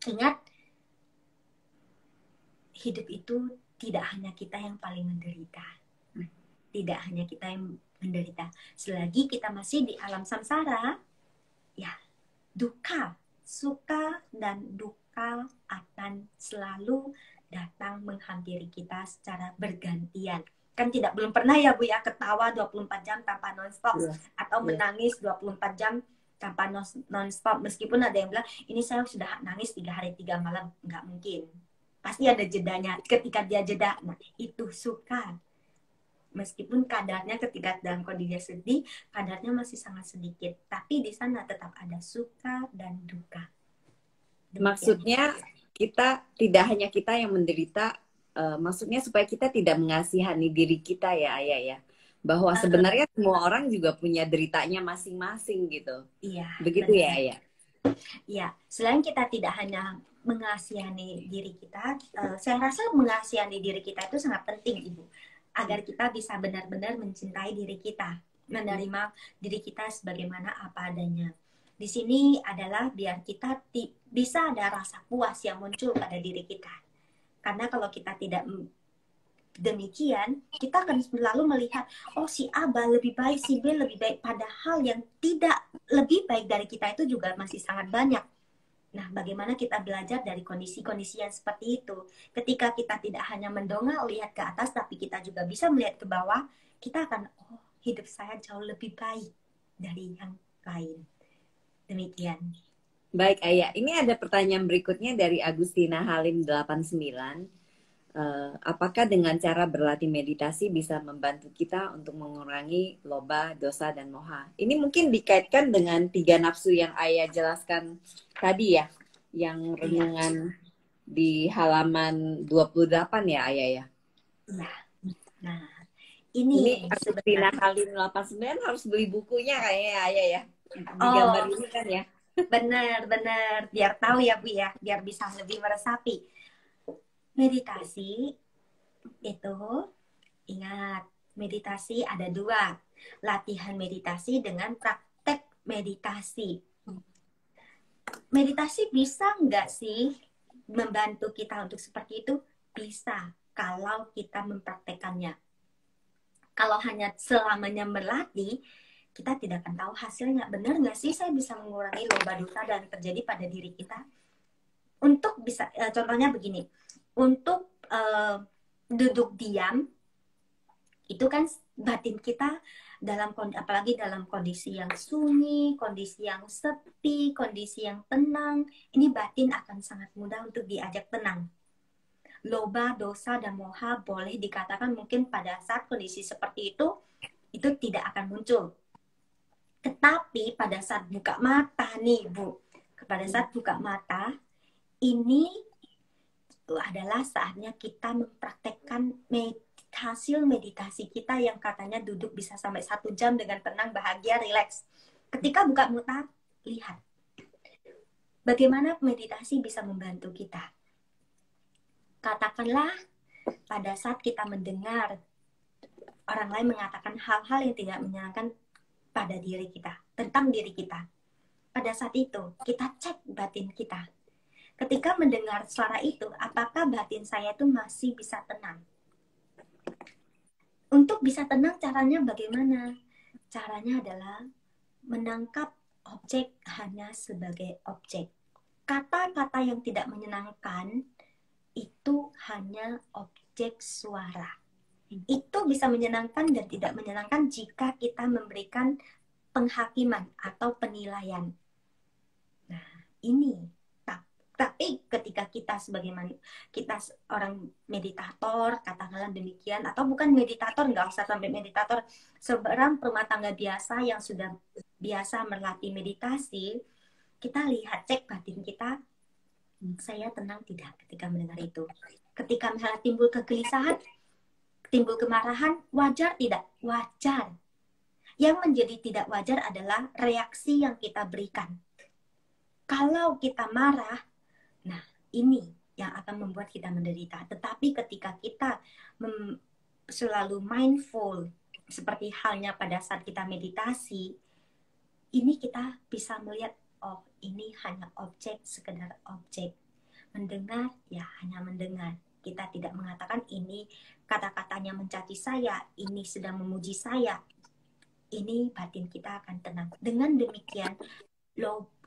ingat, hidup itu tidak hanya kita yang paling menderita. Tidak hanya kita yang menderita. Selagi kita masih di alam samsara, ya, duka, suka, dan duka akan selalu datang menghampiri kita secara bergantian. Kan belum pernah ya Bu ya ketawa 24 jam tanpa nonstop, atau menangis 24 jam tanpa nonstop. Meskipun ada yang bilang, ini saya sudah nangis 3 hari 3 malam. Nggak mungkin. Pasti ada jedanya. Ketika dia jeda, nah itu suka. Meskipun kadarnya ketika dalam kondisi sedih, kadarnya masih sangat sedikit. Tapi di sana tetap ada suka dan duka. Demikian. Maksudnya kita tidak hanya kita yang menderita, maksudnya supaya kita tidak mengasihani diri kita ya Ayah ya. Bahwa sebenarnya semua orang juga punya deritanya masing-masing gitu. Iya. Begitu ya Ayah? Iya. Selain kita tidak hanya mengasihani diri kita, saya rasa mengasihani diri kita itu sangat penting Ibu. Agar kita bisa benar-benar mencintai diri kita, menerima diri kita sebagaimana apa adanya. Di sini adalah biar kita bisa ada rasa puas yang muncul pada diri kita. Karena kalau kita tidak demikian, kita akan selalu melihat, oh si A lebih baik, si B lebih baik. Padahal yang tidak lebih baik dari kita itu juga masih sangat banyak. Nah, bagaimana kita belajar dari kondisi-kondisi yang seperti itu? Ketika kita tidak hanya mendongak lihat ke atas, tapi kita juga bisa melihat ke bawah, kita akan, oh hidup saya jauh lebih baik dari yang lain. Demikian. Baik Ayah, ini ada pertanyaan berikutnya dari Agustina Halim 89. Apakah dengan cara berlatih meditasi bisa membantu kita untuk mengurangi loba, dosa, dan moha? Ini mungkin dikaitkan dengan 3 nafsu yang Ayah jelaskan tadi ya, yang renungan di halaman 28 ya Ayah ya? Iya. Nah, ini Agustina Halim 89 harus beli bukunya kayaknya Ayah ya. Di gambar ini kan ya. Benar, biar tahu ya Bu ya, biar bisa lebih meresapi. Meditasi itu, ingat, meditasi ada 2. Latihan meditasi dengan praktek meditasi. Meditasi bisa nggak sih membantu kita untuk seperti itu? Bisa, kalau kita mempraktekannya. Kalau hanya selamanya berlatih, kita tidak akan tahu hasilnya. Benar nggak sih saya bisa mengurangi loba dosa dan terjadi pada diri kita? Untuk bisa, contohnya begini, untuk duduk diam, itu kan batin kita apalagi dalam kondisi yang sunyi, kondisi yang sepi, kondisi yang tenang, ini batin akan sangat mudah untuk diajak tenang. Loba, dosa, dan moha boleh dikatakan mungkin pada saat kondisi seperti itu tidak akan muncul. Tetapi pada saat buka mata nih Bu, pada saat buka mata, ini adalah saatnya kita mempraktekkan hasil meditasi kita yang katanya duduk bisa sampai 1 jam dengan tenang, bahagia, rileks. Ketika buka mata, lihat bagaimana meditasi bisa membantu kita. Katakanlah pada saat kita mendengar orang lain mengatakan hal-hal yang tidak menyenangkan pada diri kita, tentang diri kita. Pada saat itu, kita cek batin kita. Ketika mendengar suara itu, apakah batin saya itu masih bisa tenang? Untuk bisa tenang, caranya bagaimana? Caranya adalah menangkap objek hanya sebagai objek. Kata-kata yang tidak menyenangkan itu hanya objek suara. Itu bisa menyenangkan dan tidak menyenangkan jika kita memberikan penghakiman atau penilaian. Nah, ini. Tapi ketika kita kita orang meditator, katakanlah demikian, atau bukan meditator, nggak usah sampai meditator, seorang rumah tangga biasa yang sudah biasa melatih meditasi, kita lihat, cek batin kita, saya tenang tidak ketika mendengar itu. Ketika misalnya timbul kegelisahan, timbul kemarahan, wajar tidak? Wajar. Yang menjadi tidak wajar adalah reaksi yang kita berikan. Kalau kita marah, nah ini yang akan membuat kita menderita. Tetapi ketika kita selalu mindful, seperti halnya pada saat kita meditasi, ini kita bisa melihat, oh ini hanya objek, sekedar objek. Mendengar, ya hanya mendengar. Kita tidak mengatakan ini kata-katanya mencaci saya, ini sedang memuji saya. Ini batin kita akan tenang. Dengan demikian,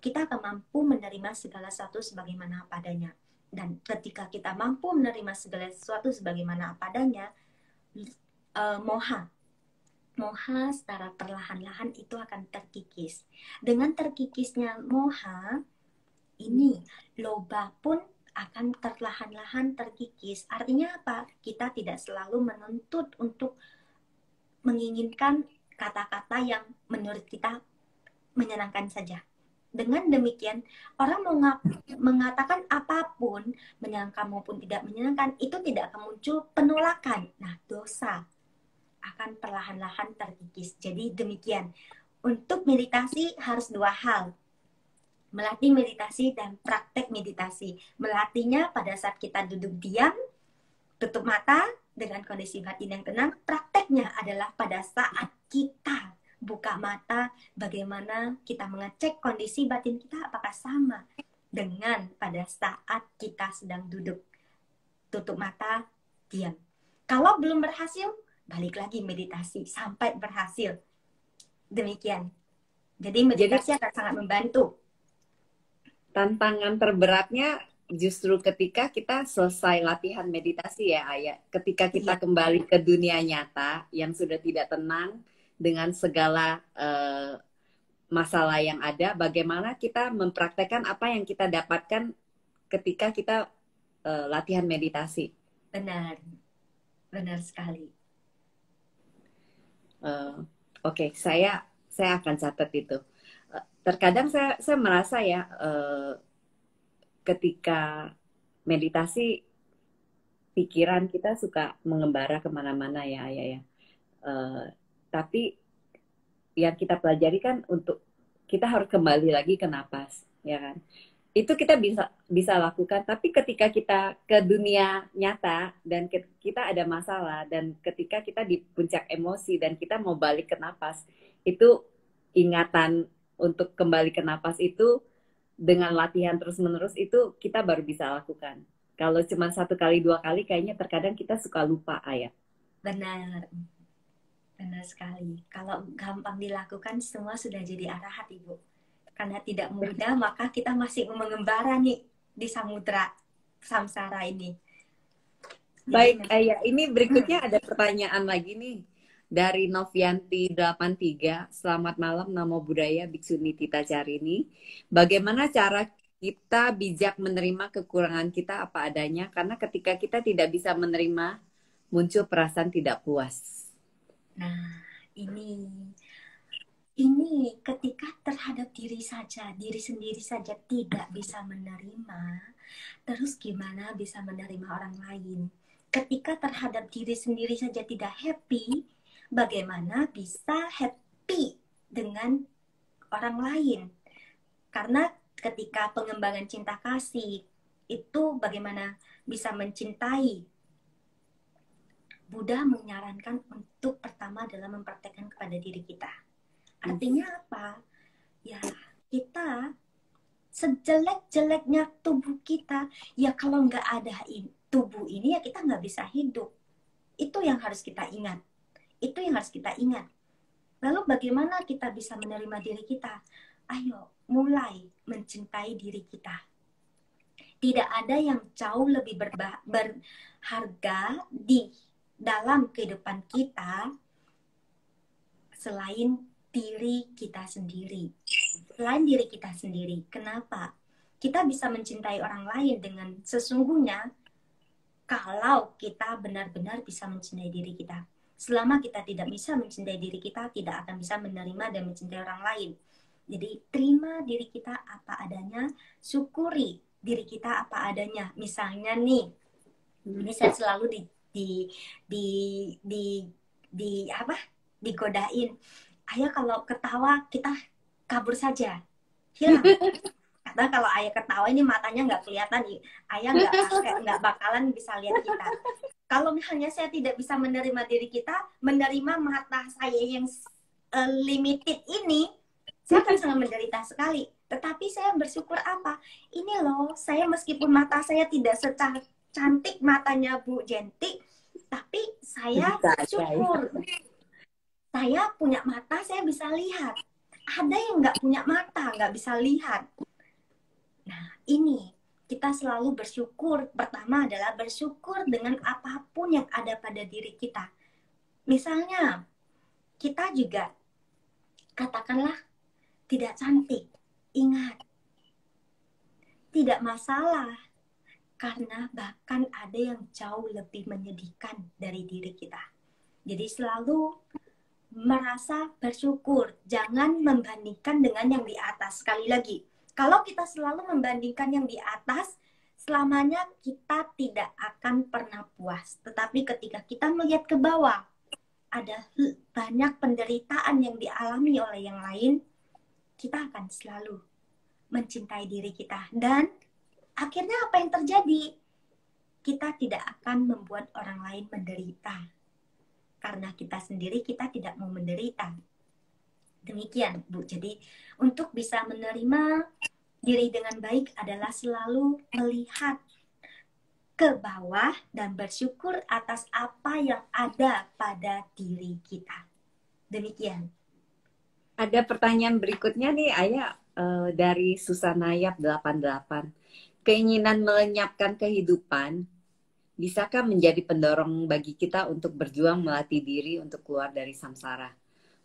kita akan mampu menerima segala sesuatu sebagaimana apa adanya. Dan ketika kita mampu menerima segala sesuatu sebagaimana apa adanya, moha secara perlahan-lahan itu akan terkikis. Dengan terkikisnya moha, ini loba pun akan perlahan-lahan terkikis. Artinya apa? Kita tidak selalu menuntut untuk menginginkan kata-kata yang menurut kita menyenangkan saja. Dengan demikian, orang mengatakan apapun, menyenangkan maupun tidak menyenangkan, itu tidak akan muncul penolakan. Nah, dosa akan perlahan-lahan terkikis. Jadi demikian. Untuk meditasi harus dua hal. Melatih meditasi dan praktek meditasi. Melatihnya pada saat kita duduk diam, tutup mata dengan kondisi batin yang tenang. Prakteknya adalah pada saat kita buka mata, bagaimana kita mengecek kondisi batin kita apakah sama dengan pada saat kita sedang duduk. Tutup mata, diam. Kalau belum berhasil, balik lagi meditasi sampai berhasil. Demikian. Jadi meditasi akan sangat membantu. Tantangan terberatnya justru ketika kita selesai latihan meditasi ya Ayah. Ketika kita kembali ke dunia nyata yang sudah tidak tenang dengan segala masalah yang ada, bagaimana kita mempraktekkan apa yang kita dapatkan ketika kita latihan meditasi. Benar. Benar sekali. Oke, saya akan catat itu. Terkadang saya merasa ya ketika meditasi pikiran kita suka mengembara kemana-mana ya Ayah ya. Tapi yang kita pelajari kan untuk kita harus kembali lagi ke napas, ya kan? Itu kita bisa lakukan. Tapi ketika kita ke dunia nyata dan kita ada masalah dan ketika kita di puncak emosi dan kita mau balik ke napas, itu ingatan untuk kembali ke napas itu dengan latihan terus-menerus itu kita baru bisa lakukan. Kalau cuma 1 kali 2 kali kayaknya terkadang kita suka lupa Ayah. Benar. Benar sekali. Kalau gampang dilakukan semua sudah jadi arahat Ibu. Karena tidak mudah maka kita masih mengembara nih di samudra samsara ini. Baik Ayah, ini berikutnya ada pertanyaan lagi nih. Dari Novianti 83, selamat malam, Namo Buddhaya, Bhiksuni Tita Carini. Bagaimana cara kita bijak menerima kekurangan kita apa adanya? Karena ketika kita tidak bisa menerima, muncul perasaan tidak puas. Nah, ini ketika terhadap diri sendiri saja tidak bisa menerima, terus gimana bisa menerima orang lain? Ketika terhadap diri sendiri saja tidak happy, bagaimana bisa happy dengan orang lain? Karena ketika pengembangan cinta kasih itu bagaimana bisa mencintai, Buddha menyarankan untuk pertama adalah mempraktekkan kepada diri kita. Artinya apa? Ya, kita sejelek-jeleknya tubuh kita, ya kalau nggak ada tubuh ini ya kita nggak bisa hidup. Itu yang harus kita ingat. Itu yang harus kita ingat. Lalu bagaimana kita bisa menerima diri kita? Ayo, mulai mencintai diri kita. Tidak ada yang jauh lebih berharga di dalam kehidupan kita selain diri kita sendiri. Selain diri kita sendiri. Kenapa? Kita bisa mencintai orang lain dengan sesungguhnya kalau kita benar-benar bisa mencintai diri kita. Selama kita tidak bisa mencintai diri kita, tidak akan bisa menerima dan mencintai orang lain. Jadi terima diri kita apa adanya, syukuri diri kita apa adanya. Misalnya nih, ini saya selalu digodain. Ayah kalau ketawa kita kabur saja, hilang. Karena kalau ayah ketawa ini matanya nggak kelihatan, ayah nggak bakalan bisa lihat kita. Kalau misalnya saya tidak bisa menerima diri kita, menerima mata saya yang limited ini, saya akan sangat menderita sekali. Tetapi saya bersyukur apa? Ini loh, saya meskipun mata saya tidak secantik matanya Bu Jenti, tapi saya syukur. Saya punya mata, saya bisa lihat. Ada yang nggak punya mata, nggak bisa lihat. Nah, ini kita selalu bersyukur. Pertama adalah bersyukur dengan apapun yang ada pada diri kita. Misalnya, kita juga katakanlah tidak cantik. Ingat, tidak masalah. Karena bahkan ada yang jauh lebih menyedihkan dari diri kita. Jadi selalu merasa bersyukur. Jangan membandingkan dengan yang di atas. Sekali lagi, kalau kita selalu membandingkan yang di atas, selamanya kita tidak akan pernah puas. Tetapi ketika kita melihat ke bawah, ada banyak penderitaan yang dialami oleh yang lain, kita akan selalu mencintai diri kita. Dan akhirnya apa yang terjadi? Kita tidak akan membuat orang lain menderita. Karena kita sendiri, kita tidak mau menderita. Demikian, Bu. Jadi, untuk bisa menerima diri dengan baik adalah selalu melihat ke bawah dan bersyukur atas apa yang ada pada diri kita. Demikian. Ada pertanyaan berikutnya nih, Ayah, dari Susanayap 88. Keinginan melenyapkan kehidupan, bisakah menjadi pendorong bagi kita untuk berjuang melatih diri untuk keluar dari samsara?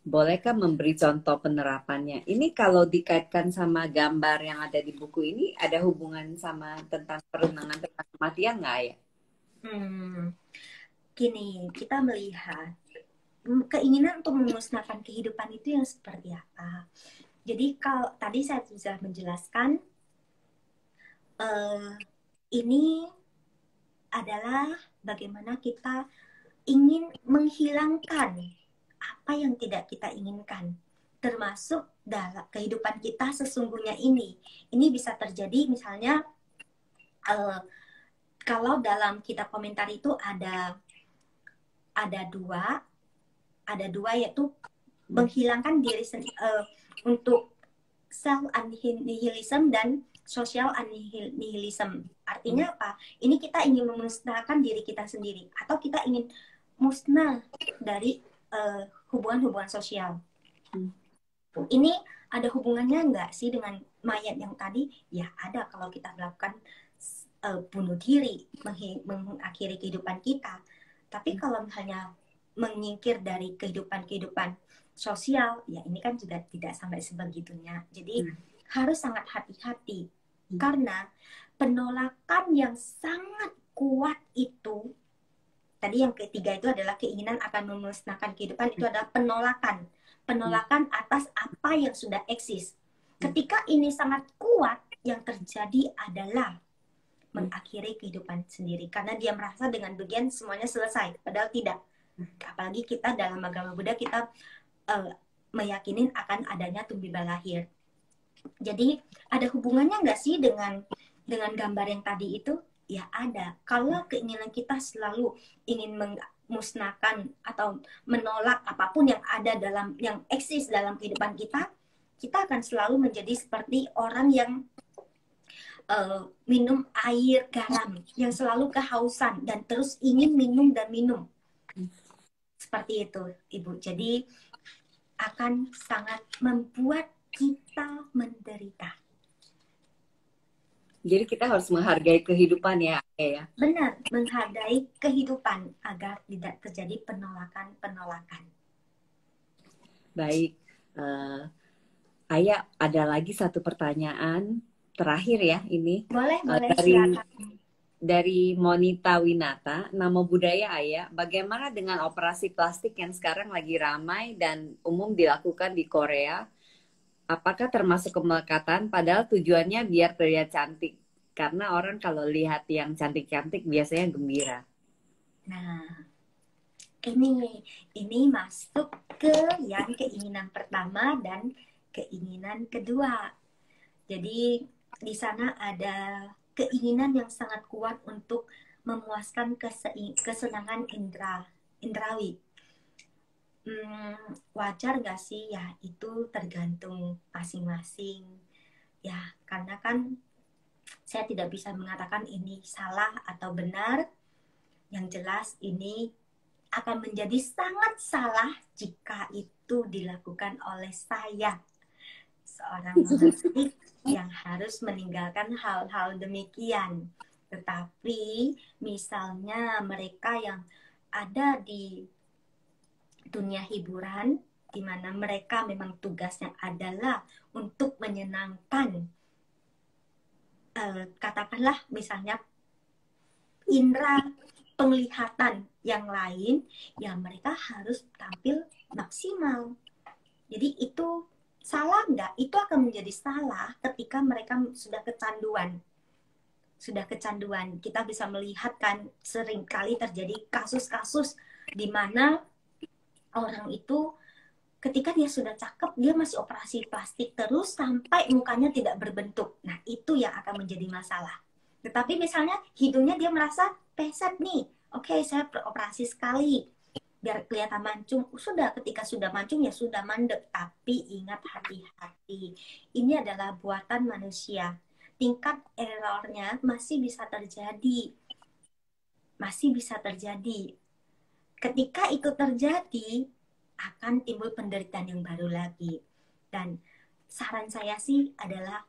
Bolehkah memberi contoh penerapannya? Ini kalau dikaitkan sama gambar yang ada di buku ini, ada hubungan sama tentang perenungan tentang kematian nggak ya? Gini, kita melihat keinginan untuk memusnahkan kehidupan itu yang seperti apa. Jadi kalau tadi saya sudah menjelaskan, ini adalah bagaimana kita ingin menghilangkan apa yang tidak kita inginkan, termasuk dalam kehidupan kita sesungguhnya ini. Ini bisa terjadi misalnya kalau dalam kitab komentar itu ada dua yaitu menghilangkan diri untuk self annihilism dan social annihilism. Artinya apa? Ini kita ingin memusnahkan diri kita sendiri atau kita ingin musnah dari hubungan-hubungan sosial. Ini ada hubungannya nggak sih dengan mayat yang tadi? Ya ada, kalau kita melakukan bunuh diri, mengakhiri kehidupan kita. Tapi kalau misalnya menyingkir dari kehidupan sosial, ya ini kan juga tidak sampai sebegitunya. Jadi harus sangat hati-hati. Karena penolakan yang sangat kuat itu, tadi yang ketiga itu adalah keinginan akan memusnahkan kehidupan, itu adalah penolakan. Penolakan atas apa yang sudah eksis. Ketika ini sangat kuat, yang terjadi adalah mengakhiri kehidupan sendiri. Karena dia merasa dengan bagian semuanya selesai. Padahal tidak. Apalagi kita dalam agama Buddha, kita meyakinin akan adanya tumbuh lahir. Jadi ada hubungannya nggak sih dengan gambar yang tadi itu? Ya ada. Kalau keinginan kita selalu ingin memusnahkan atau menolak apapun yang ada yang eksis dalam kehidupan kita, kita akan selalu menjadi seperti orang yang minum air garam, yang selalu kehausan dan terus ingin minum dan minum. Seperti itu, Ibu. Jadi akan sangat membuat kita menderita. Jadi kita harus menghargai kehidupan ya. Benar, menghargai kehidupan agar tidak terjadi penolakan-penolakan. Baik, Ayah, ada lagi satu pertanyaan terakhir ya ini. Boleh, dari Monita Winata, nama budaya Ayah, bagaimana dengan operasi plastik yang sekarang lagi ramai dan umum dilakukan di Korea? Apakah termasuk kemelekatan? Padahal tujuannya biar terlihat cantik. Karena orang kalau lihat yang cantik-cantik biasanya gembira. Nah, ini masuk ke yang keinginan pertama dan keinginan kedua. Jadi di sana ada keinginan yang sangat kuat untuk memuaskan kesenangan indrawi. Wajar nggak sih? Ya itu tergantung masing-masing. Ya karena kan saya tidak bisa mengatakan ini salah atau benar. Yang jelas ini akan menjadi sangat salah jika itu dilakukan oleh saya, seorang monastik yang harus meninggalkan hal-hal demikian. Tetapi misalnya mereka yang ada di dunia hiburan, di mana mereka memang tugasnya adalah untuk menyenangkan, katakanlah misalnya indera penglihatan yang lain, ya mereka harus tampil maksimal. Jadi itu salah nggak? Itu akan menjadi salah ketika mereka sudah kecanduan. Sudah kecanduan. Kita bisa melihat kan seringkali terjadi kasus-kasus di mana orang itu ketika dia sudah cakep, dia masih operasi plastik terus sampai mukanya tidak berbentuk. Nah, itu yang akan menjadi masalah. Tetapi misalnya hidungnya dia merasa peset nih. Oke, saya beroperasi sekali biar kelihatan mancung. Sudah, ketika sudah mancung ya sudah mandek. Tapi ingat, hati-hati. Ini adalah buatan manusia. Tingkat errornya masih bisa terjadi. Masih bisa terjadi. Ketika itu terjadi, akan timbul penderitaan yang baru lagi. Dan saran saya sih adalah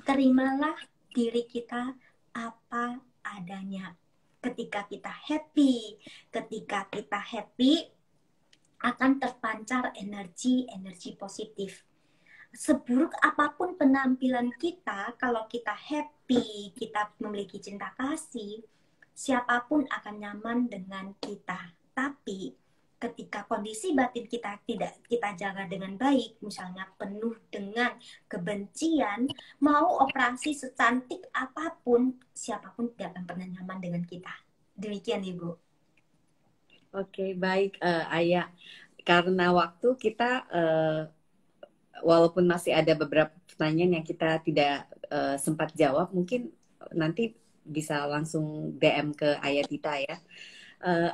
terimalah diri kita apa adanya. Ketika kita happy akan terpancar energi positif. Seburuk apapun penampilan kita, kalau kita happy, kita memiliki cinta kasih, siapapun akan nyaman dengan kita. Tapi ketika kondisi batin kita tidak kita jaga dengan baik, misalnya penuh dengan kebencian, mau operasi secantik apapun, siapapun tidak akan pernah nyaman dengan kita. Demikian, Ibu. Oke, baik, Ayah. Karena waktu kita, walaupun masih ada beberapa pertanyaan yang kita tidak sempat jawab, mungkin nanti bisa langsung DM ke Ayah Tita ya.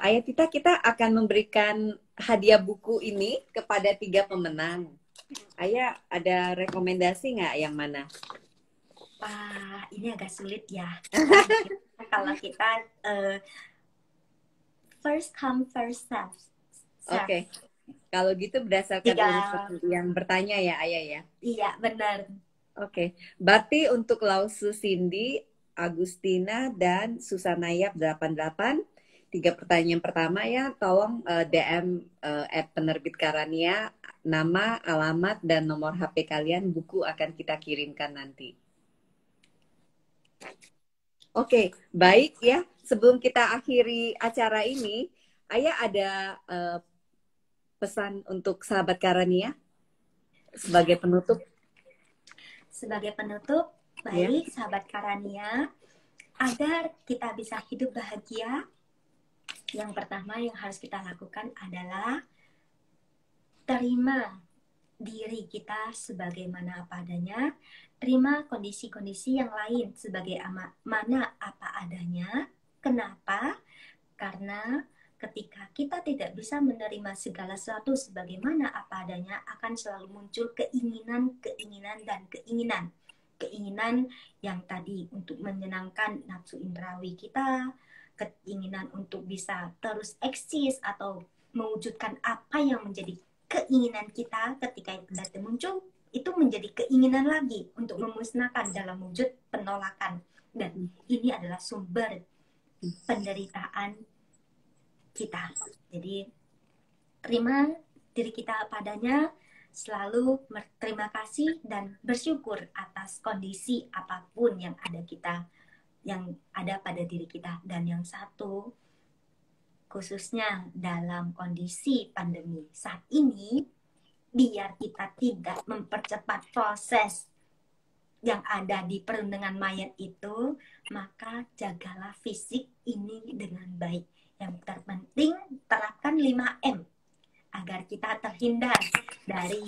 Ayah Tita, kita akan memberikan hadiah buku ini kepada 3 pemenang. Ayah ada rekomendasi nggak yang mana? Wah, ini agak sulit ya. Kalau kita first come first serve. Oke. Kalau gitu berdasarkan urutan yang bertanya ya, Ayah ya? Iya, benar. Oke. Berarti untuk Lausu Cindy, Agustina, dan Susanayap 88, 3 pertanyaan pertama ya, tolong DM @penerbit Karania, nama, alamat, dan nomor HP kalian, buku akan kita kirimkan nanti. Oke, baik ya. Sebelum kita akhiri acara ini, Ayah ada pesan untuk sahabat Karania sebagai penutup? Sebagai penutup, baik sahabat Karania, agar kita bisa hidup bahagia, yang pertama yang harus kita lakukan adalah terima diri kita sebagaimana apa adanya, terima kondisi-kondisi yang lain sebagai mana apa adanya. Kenapa? Karena ketika kita tidak bisa menerima segala sesuatu sebagaimana apa adanya, akan selalu muncul keinginan yang tadi untuk menyenangkan nafsu indrawi kita, keinginan untuk bisa terus eksis atau mewujudkan apa yang menjadi keinginan kita. Ketika itu muncul, itu menjadi keinginan lagi untuk memusnahkan dalam wujud penolakan. Dan ini adalah sumber penderitaan kita. Jadi terima diri kita padanya, selalu berterima kasih dan bersyukur atas kondisi apapun yang ada pada diri kita. Dan yang satu, khususnya dalam kondisi pandemi saat ini, biar kita tidak mempercepat proses yang ada di perundungan mayat itu, maka jagalah fisik ini dengan baik. Yang terpenting terapkan 5M agar kita terhindar dari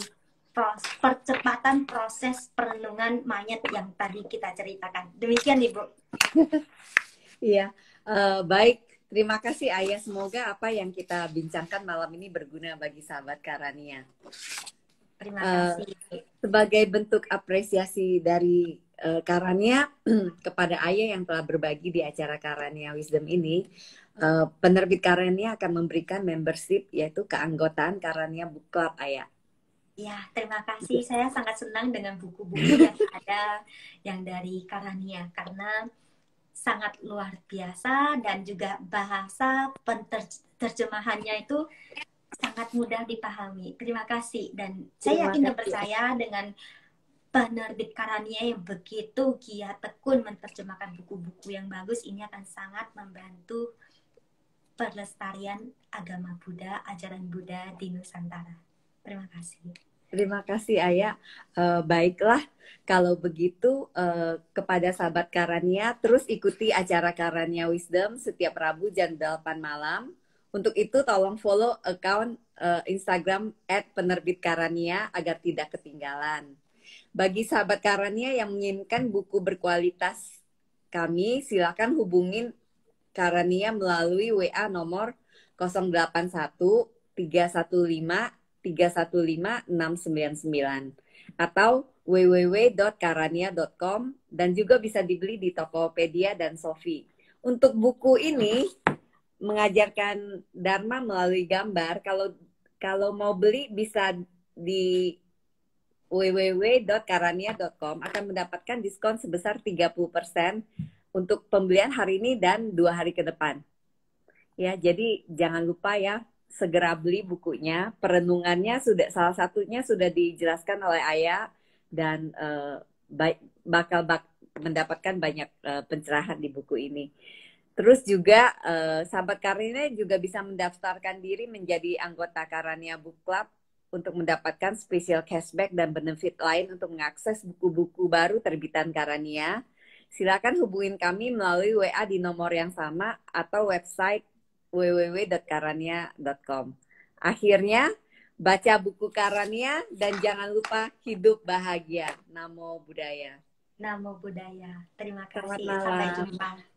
percepatan proses perenungan mayat yang tadi kita ceritakan. Demikian Ibu. Iya, baik. Terima kasih Ayah. Semoga apa yang kita bincangkan malam ini berguna bagi sahabat Karania. Terima kasih. Sebagai bentuk apresiasi dari Karania kepada Ayah yang telah berbagi di acara Karania Wisdom ini, penerbit Karania akan memberikan membership, yaitu keanggotaan Karania Book Club, Ayah. Ya, terima kasih. Saya sangat senang dengan buku-buku yang ada yang dari Karania karena sangat luar biasa dan juga bahasa terjemahannya itu sangat mudah dipahami. Terima kasih dan saya yakin dan percaya dengan penerbit Karania yang begitu giat tekun menerjemahkan buku-buku yang bagus, ini akan sangat membantu pelestarian agama Buddha, ajaran Buddha di Nusantara. Terima kasih. Terima kasih Ayah. Baiklah, kalau begitu kepada sahabat Karania, terus ikuti acara Karania Wisdom setiap Rabu jam 8 malam. Untuk itu tolong follow account Instagram @penerbitkarania agar tidak ketinggalan. Bagi sahabat Karania yang menginginkan buku berkualitas kami, silakan hubungin Karania melalui WA nomor 081 315 315 699 atau www.karania.com dan juga bisa dibeli di Tokopedia dan Shopee. Untuk buku ini mengajarkan Dharma melalui gambar. Kalau mau beli bisa di www.karania.com akan mendapatkan diskon sebesar 30% untuk pembelian hari ini dan 2 hari ke depan. Ya, jadi jangan lupa ya, segera beli bukunya. Perenungannya salah satunya sudah dijelaskan oleh Ayah dan bakal mendapatkan banyak pencerahan di buku ini. Terus juga sahabat Karania juga bisa mendaftarkan diri menjadi anggota Karania Book Club untuk mendapatkan special cashback dan benefit lain untuk mengakses buku-buku baru terbitan Karania. Silakan hubungin kami melalui WA di nomor yang sama atau website www.karania.com. Akhirnya, baca buku Karania dan jangan lupa hidup bahagia. Namo Buddhaya. Namo Buddhaya. Terima kasih. Selamat malam. Sampai jumpa.